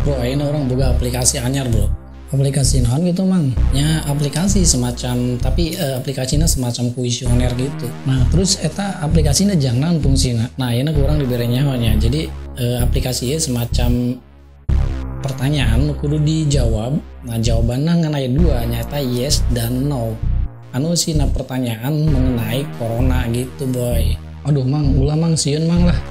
Bro, ini orang buka aplikasi anyar bro. Aplikasi naon gitu mang? Ya aplikasi semacam, tapi aplikasinya semacam kuesioner gitu. Nah terus eta aplikasinya jangan fungsina. Nah ini kurang diberi nyawanya. Jadi aplikasinya semacam pertanyaan kudu dijawab. Nah jawabannya ngenai dua, nyata yes dan no. Anu sih pertanyaan mengenai corona gitu boy. Aduh mang, ulah mang sieun mang lah.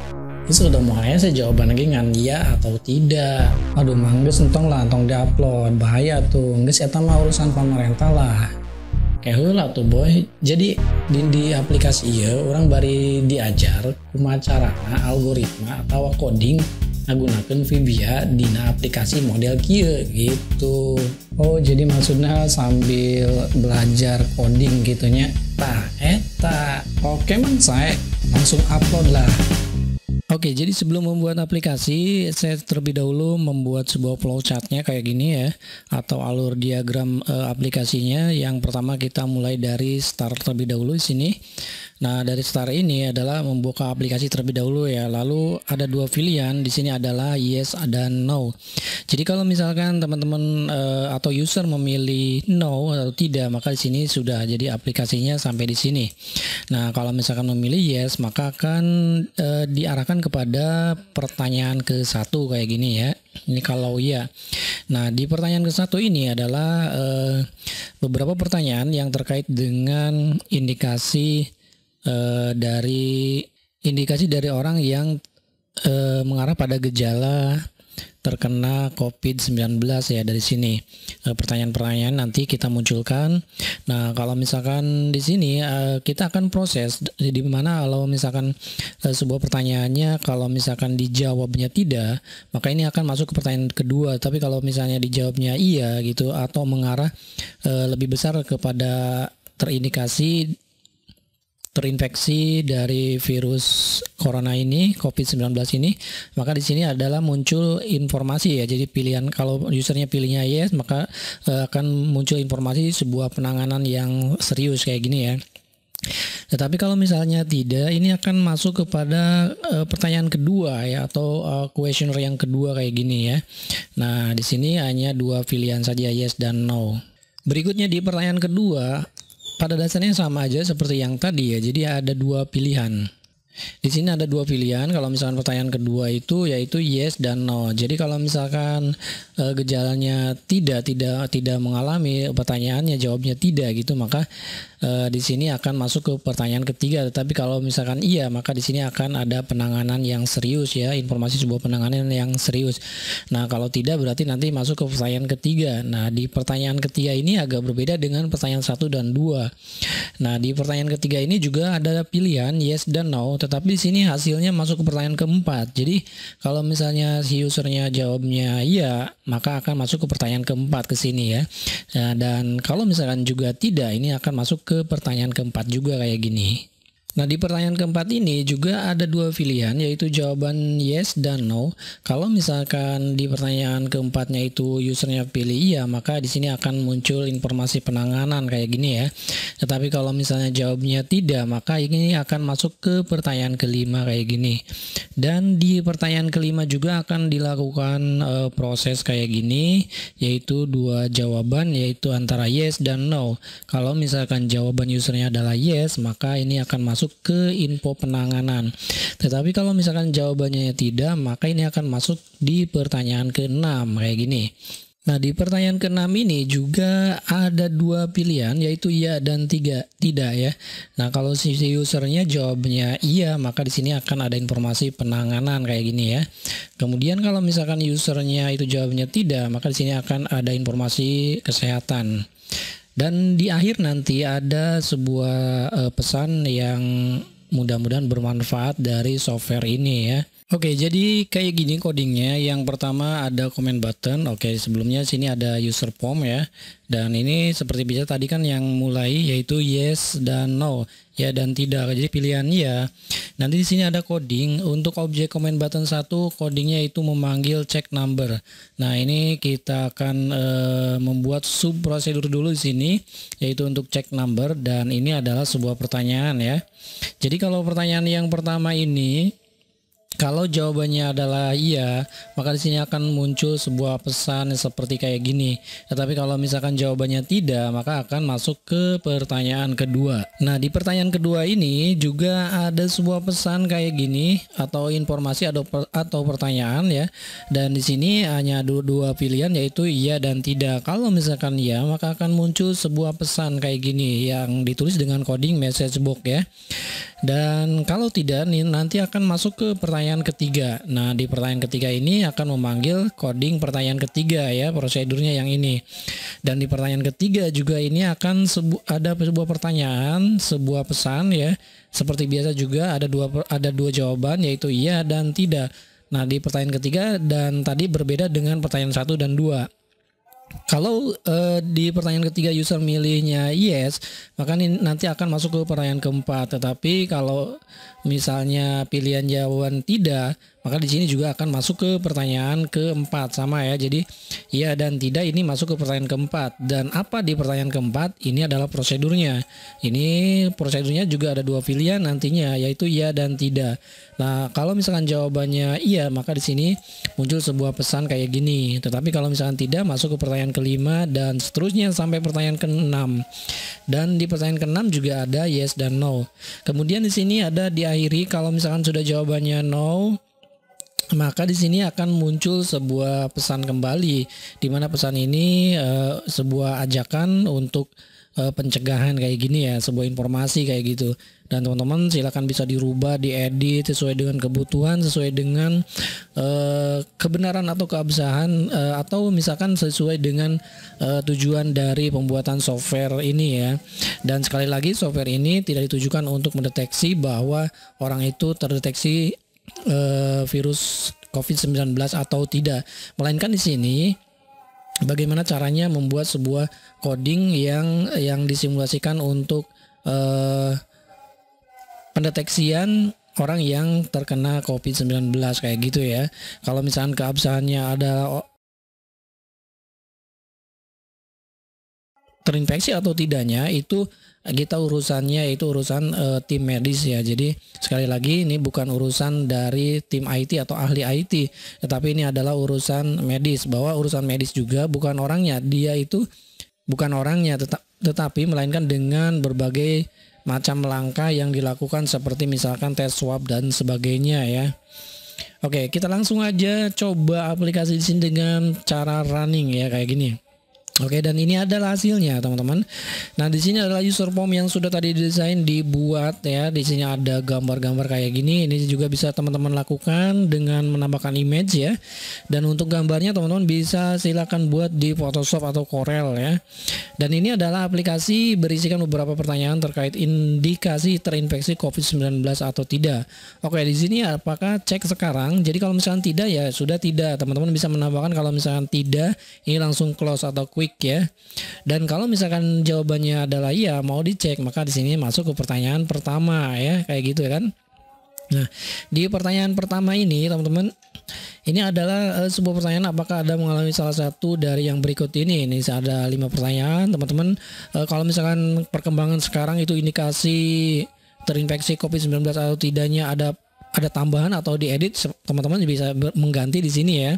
Itu sudah mau saya jawaban lagi ngan iya atau tidak. Aduh mang, geus entong lah, entong diupload, bahaya tuh. Geus eta mah urusan pemerintah lah. Kayak heula tuh boy. Jadi di aplikasi ieu orang bari diajar kumaha carana algoritma atau coding ngagunakeun Vibia dina aplikasi model kieu gitu. Oh, jadi maksudnya sambil belajar coding gitunya. Tah, eta. Oke man, saya langsung upload lah. Oke, jadi sebelum membuat aplikasi, saya terlebih dahulu membuat sebuah flowchartnya kayak gini ya, atau alur diagram aplikasinya. Yang pertama kita mulai dari start terlebih dahulu di sini. Nah, dari start ini adalah membuka aplikasi terlebih dahulu ya. Lalu ada dua pilihan di sini adalah yes dan no. Jadi kalau misalkan teman-teman atau user memilih no atau tidak, maka di sini sudah jadi aplikasinya sampai di sini. Nah, kalau misalkan memilih yes, maka akan diarahkan kepada pertanyaan ke satu kayak gini ya. Ini kalau ya. Nah, di pertanyaan ke satu ini adalah beberapa pertanyaan yang terkait dengan indikasi dari orang yang mengarah pada gejala terkena COVID-19 ya. Dari sini pertanyaan-pertanyaan nanti kita munculkan. Nah, kalau misalkan di sini kita akan proses di mana kalau misalkan sebuah pertanyaannya kalau misalkan dijawabnya tidak, maka ini akan masuk ke pertanyaan kedua. Tapi kalau misalnya dijawabnya iya gitu atau mengarah lebih besar kepada terinfeksi dari virus corona ini, COVID-19 ini, maka di sini adalah muncul informasi ya. Jadi pilihan, kalau usernya pilihnya yes, maka akan muncul informasi sebuah penanganan yang serius kayak gini ya. Tetapi kalau misalnya tidak, ini akan masuk kepada pertanyaan kedua ya, atau questionnaire yang kedua kayak gini ya. Nah, di sini hanya dua pilihan saja, yes dan no. Berikutnya di pertanyaan kedua, pada dasarnya sama aja seperti yang tadi ya. Jadi ada dua pilihan. Di sini ada dua pilihan. Kalau misalkan pertanyaan kedua itu yaitu yes dan no. Jadi kalau misalkan gejalanya tidak mengalami, pertanyaannya jawabnya tidak gitu, maka di sini akan masuk ke pertanyaan ketiga. Tetapi kalau misalkan iya, maka di sini akan ada penanganan yang serius ya, informasi sebuah penanganan yang serius. Nah, kalau tidak berarti nanti masuk ke pertanyaan ketiga. Nah, di pertanyaan ketiga ini agak berbeda dengan pertanyaan 1 dan 2. Nah, di pertanyaan ketiga ini juga ada pilihan yes dan no, tetapi di sini hasilnya masuk ke pertanyaan keempat. Jadi kalau misalnya si usernya jawabnya iya, maka akan masuk ke pertanyaan keempat ke sini ya. Nah, dan kalau misalkan juga tidak, ini akan masuk ke pertanyaan keempat juga kayak gini. Nah, di pertanyaan keempat ini juga ada dua pilihan, yaitu jawaban yes dan no. Kalau misalkan di pertanyaan keempatnya itu usernya pilih iya, maka di sini akan muncul informasi penanganan kayak gini ya. Tetapi kalau misalnya jawabnya tidak, maka ini akan masuk ke pertanyaan kelima kayak gini. Dan di pertanyaan kelima juga akan dilakukan proses kayak gini, yaitu dua jawaban, yaitu antara yes dan no. Kalau misalkan jawaban usernya adalah yes, maka ini akan masuk ke info penanganan. Tetapi kalau misalkan jawabannya tidak, maka ini akan masuk di pertanyaan ke-6 kayak gini. Nah, di pertanyaan ke-6 ini juga ada dua pilihan, yaitu iya dan tidak ya. Nah, kalau si usernya jawabnya iya, maka di sini akan ada informasi penanganan kayak gini ya. Kemudian kalau misalkan usernya itu jawabnya tidak, maka di sini akan ada informasi kesehatan. Dan di akhir nanti ada sebuah pesan yang mudah-mudahan bermanfaat dari software ini ya. Oke, jadi kayak gini codingnya. Yang pertama ada comment button. Oke, sebelumnya sini ada user form ya. Dan ini seperti biasa tadi kan yang mulai yaitu yes dan no, ya dan tidak. Jadi pilihan ya. Nanti di sini ada coding. Untuk objek comment button 1, codingnya itu memanggil check number. Nah, ini kita akan membuat sub prosedur dulu di sini, yaitu untuk check number, dan ini adalah sebuah pertanyaan ya. Jadi kalau pertanyaan yang pertama ini Kalau jawabannya adalah iya, maka di sini akan muncul sebuah pesan seperti kayak gini. Tetapi kalau misalkan jawabannya tidak, maka akan masuk ke pertanyaan kedua. Nah, di pertanyaan kedua ini juga ada sebuah pesan kayak gini atau informasi atau pertanyaan ya. Dan di sini hanya ada dua pilihan, yaitu iya dan tidak. Kalau misalkan iya, maka akan muncul sebuah pesan kayak gini yang ditulis dengan coding message box ya. Dan kalau tidak nih, nanti akan masuk ke pertanyaan ketiga. Nah, di pertanyaan ketiga ini akan memanggil coding pertanyaan ketiga ya, prosedurnya yang ini. Dan di pertanyaan ketiga juga ini akan ada sebuah pertanyaan, sebuah pesan ya. Seperti biasa juga ada dua jawaban, yaitu iya dan tidak. Nah, di pertanyaan ketiga dan tadi berbeda dengan pertanyaan 1 dan 2. Kalau di pertanyaan ketiga user milihnya yes, maka nanti akan masuk ke pertanyaan keempat. Tetapi kalau misalnya pilihan jawaban tidak, maka di sini juga akan masuk ke pertanyaan keempat, sama ya. Jadi iya dan tidak ini masuk ke pertanyaan keempat. Dan apa di pertanyaan keempat? Ini adalah prosedurnya. Ini prosedurnya juga ada dua pilihan nantinya, yaitu iya dan tidak. Nah, kalau misalkan jawabannya iya, maka di sini muncul sebuah pesan kayak gini. Tetapi kalau misalkan tidak, masuk ke pertanyaan kelima dan seterusnya sampai pertanyaan keenam. Dan di pertanyaan keenam juga ada yes dan no. Kemudian di sini ada diakhiri kalau misalkan sudah jawabannya no, maka di sini akan muncul sebuah pesan kembali, di mana pesan ini sebuah ajakan untuk pencegahan kayak gini ya, sebuah informasi kayak gitu. Dan teman-teman silakan bisa dirubah, diedit sesuai dengan kebutuhan, sesuai dengan kebenaran atau keabsahan, atau misalkan sesuai dengan tujuan dari pembuatan software ini ya. Dan sekali lagi, software ini tidak ditujukan untuk mendeteksi bahwa orang itu terdeteksi virus COVID-19 atau tidak, melainkan di sini bagaimana caranya membuat sebuah coding yang disimulasikan untuk pendeteksian orang yang terkena COVID-19 kayak gitu ya. Kalau misalkan keabsahannya ada terinfeksi atau tidaknya, itu kita urusannya itu urusan tim medis ya. Jadi sekali lagi ini bukan urusan dari tim IT atau ahli IT, tetapi ini adalah urusan medis. Bahwa urusan medis juga bukan orangnya, dia itu bukan orangnya, tetapi melainkan dengan berbagai macam langkah yang dilakukan seperti misalkan tes swab dan sebagainya ya. Oke, kita langsung aja coba aplikasi di sini dengan cara running ya kayak gini. Oke, dan ini adalah hasilnya teman-teman. Nah, di sini adalah user form yang sudah tadi didesain, dibuat ya. Di sini ada gambar-gambar kayak gini. Ini juga bisa teman-teman lakukan dengan menambahkan image ya. Dan untuk gambarnya teman-teman bisa silakan buat di Photoshop atau Corel ya. Dan ini adalah aplikasi berisikan beberapa pertanyaan terkait indikasi terinfeksi COVID-19 atau tidak. Oke, di sini apakah cek sekarang. Jadi kalau misalkan tidak ya sudah tidak. Teman-teman bisa menambahkan kalau misalkan tidak, ini langsung close atau quick ya. Dan kalau misalkan jawabannya adalah iya, mau dicek, maka di sini masuk ke pertanyaan pertama ya, kayak gitu kan. Nah, di pertanyaan pertama ini teman-teman, ini adalah sebuah pertanyaan, apakah Anda mengalami salah satu dari yang berikut ini. Ini ada 5 pertanyaan teman-teman. Kalau misalkan perkembangan sekarang itu indikasi terinfeksi COVID-19 atau tidaknya ada tambahan atau diedit, teman-teman bisa mengganti di sini ya.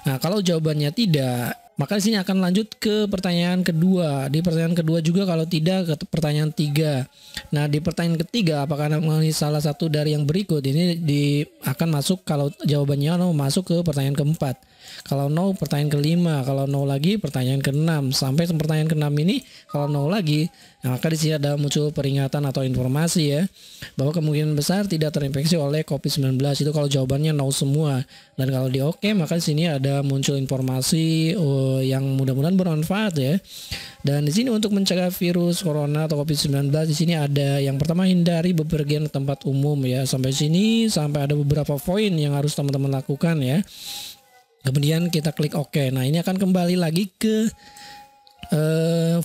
Nah, kalau jawabannya tidak, maka di sini akan lanjut ke pertanyaan kedua. Di pertanyaan kedua juga kalau tidak, ke pertanyaan 3. Nah, di pertanyaan ketiga, apakah Anda mengalami salah satu dari yang berikut, ini akan masuk, kalau jawabannya no, masuk ke pertanyaan keempat. Kalau no, pertanyaan kelima. Kalau no lagi, pertanyaan keenam. Sampai pertanyaan keenam ini kalau no lagi, nah, maka di sini ada muncul peringatan atau informasi ya, bahwa kemungkinan besar tidak terinfeksi oleh COVID-19. Itu kalau jawabannya no semua. Dan kalau di oke, maka di sini ada muncul informasi yang mudah-mudahan bermanfaat ya. Dan di sini untuk mencegah virus corona atau COVID-19, di sini ada yang pertama, hindari bepergian ke tempat umum ya. Sampai sini sampai ada beberapa poin yang harus teman-teman lakukan ya. Kemudian kita klik OK. Nah, ini akan kembali lagi ke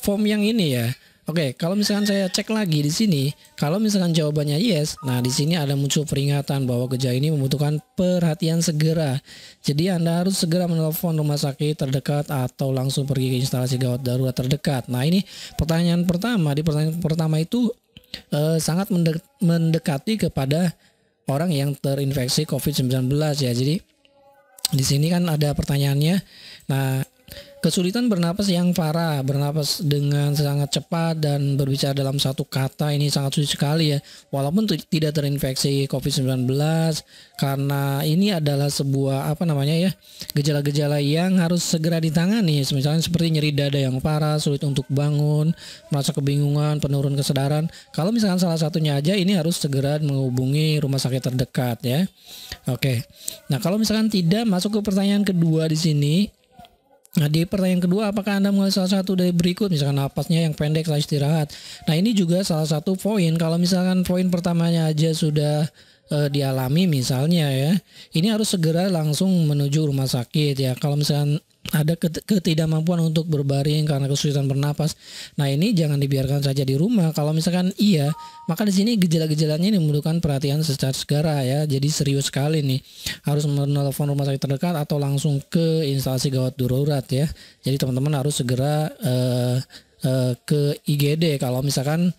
form yang ini ya. Oke, kalau misalkan saya cek lagi di sini, kalau misalkan jawabannya yes, nah di sini ada muncul peringatan bahwa gejala ini membutuhkan perhatian segera. Jadi Anda harus segera menelpon rumah sakit terdekat atau langsung pergi ke instalasi gawat darurat terdekat. Nah, ini pertanyaan pertama. Di pertanyaan pertama itu sangat mendekati kepada orang yang terinfeksi COVID-19 ya. Jadi di sini kan ada pertanyaannya. Nah, kesulitan bernapas yang parah, bernapas dengan sangat cepat dan berbicara dalam satu kata, ini sangat sulit sekali ya. Walaupun tidak terinfeksi COVID-19, karena ini adalah sebuah gejala-gejala yang harus segera ditangani. Misalnya seperti nyeri dada yang parah, sulit untuk bangun, merasa kebingungan, penurun kesadaran. Kalau misalkan salah satunya aja, ini harus segera menghubungi rumah sakit terdekat ya. Oke. Nah, kalau misalkan tidak, masuk ke pertanyaan kedua di sini. Nah, di pertanyaan kedua, apakah Anda mengalami salah satu dari berikut, misalkan napasnya yang pendek setelah istirahat. Nah, ini juga salah satu poin. Kalau misalkan poin pertamanya aja sudah dialami misalnya ya, ini harus segera langsung menuju rumah sakit ya. Kalau misalkan ada ketidakmampuan untuk berbaring karena kesulitan bernapas, nah ini jangan dibiarkan saja di rumah. Kalau misalkan iya, maka di sini gejala-gejalanya ini membutuhkan perhatian secara segera ya. Jadi serius sekali nih, harus menelpon rumah sakit terdekat atau langsung ke instalasi gawat darurat ya. Jadi teman-teman harus segera ke IGD kalau misalkan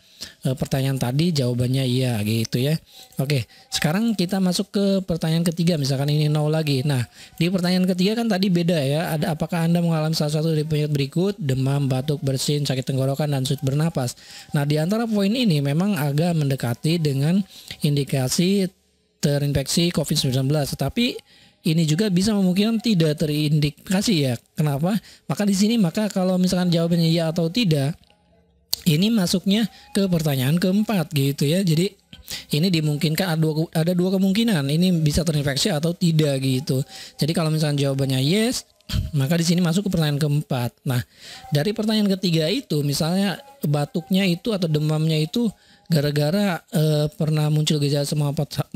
pertanyaan tadi jawabannya iya gitu ya. Oke, sekarang kita masuk ke pertanyaan ketiga, misalkan ini 0 lagi. Nah, di pertanyaan ketiga kan tadi beda ya. Ada, apakah Anda mengalami salah satu dari penyakit berikut: demam, batuk, bersin, sakit tenggorokan, dan sulit bernapas. Nah, di antara poin ini memang agak mendekati dengan indikasi terinfeksi COVID-19, tetapi ini juga bisa memungkinkan tidak terindikasi ya. Kenapa? Maka di sini kalau misalkan jawabannya ya atau tidak, ini masuknya ke pertanyaan keempat gitu ya. Jadi ini dimungkinkan ada dua kemungkinan, ini bisa terinfeksi atau tidak gitu. Jadi kalau misalkan jawabannya yes, maka di sini masuk ke pertanyaan keempat. Nah, dari pertanyaan ketiga itu, misalnya batuknya itu atau demamnya itu gara-gara pernah muncul gejala selama 14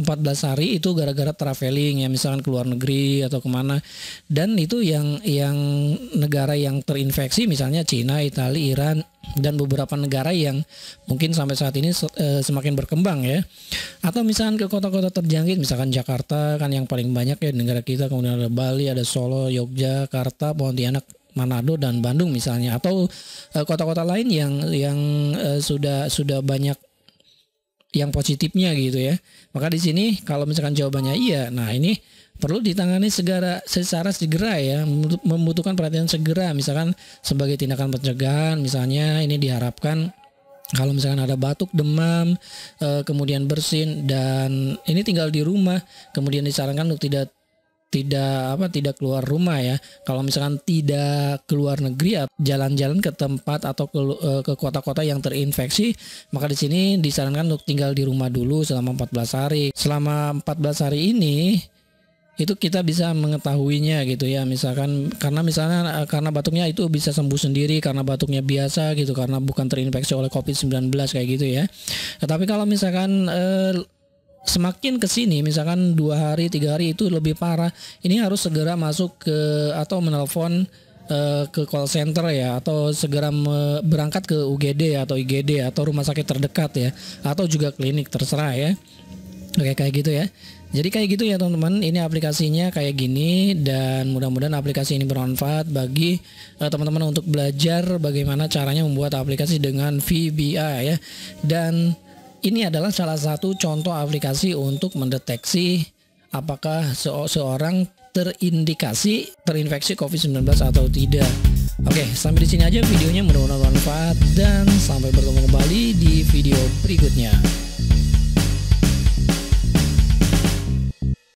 hari, itu gara-gara traveling ya, misalkan ke luar negeri atau kemana, dan itu yang negara yang terinfeksi misalnya Cina, Italia, Iran, dan beberapa negara yang mungkin sampai saat ini semakin berkembang ya. Atau misalkan ke kota-kota terjangkit, misalkan Jakarta kan yang paling banyak ya di negara kita, kemudian ada Bali, ada Solo, Yogyakarta, Pontianak, Manado, dan Bandung misalnya, atau kota-kota lain yang sudah banyak yang positifnya gitu ya. Maka di sini kalau misalkan jawabannya iya, nah ini perlu ditangani secara segera ya, membutuhkan perhatian segera. Misalkan sebagai tindakan pencegahan, misalnya ini diharapkan kalau misalkan ada batuk, demam, kemudian bersin, dan ini tinggal di rumah, kemudian disarankan untuk tidak keluar rumah ya. Kalau misalkan tidak keluar negeri, jalan-jalan ke tempat atau ke kota-kota yang terinfeksi, maka di sini disarankan untuk tinggal di rumah dulu selama 14 hari. Selama 14 hari ini itu kita bisa mengetahuinya gitu ya. Misalkan karena batuknya itu bisa sembuh sendiri karena batuknya biasa gitu, karena bukan terinfeksi oleh COVID-19 kayak gitu ya. Tetapi kalau misalkan semakin ke sini, misalkan 2 hari, 3 hari itu lebih parah, ini harus segera masuk ke atau menelpon ke call center ya, atau segera berangkat ke UGD atau IGD atau rumah sakit terdekat ya, atau juga klinik, terserah ya. Oke, kayak gitu ya. Jadi kayak gitu ya teman-teman, ini aplikasinya kayak gini, dan mudah-mudahan aplikasi ini bermanfaat bagi teman-teman untuk belajar bagaimana caranya membuat aplikasi dengan VBA ya. Dan ini adalah salah satu contoh aplikasi untuk mendeteksi apakah seorang terindikasi terinfeksi COVID-19 atau tidak. Oke, sampai di sini aja videonya, mudah-mudahan bermanfaat, dan sampai bertemu kembali di video berikutnya.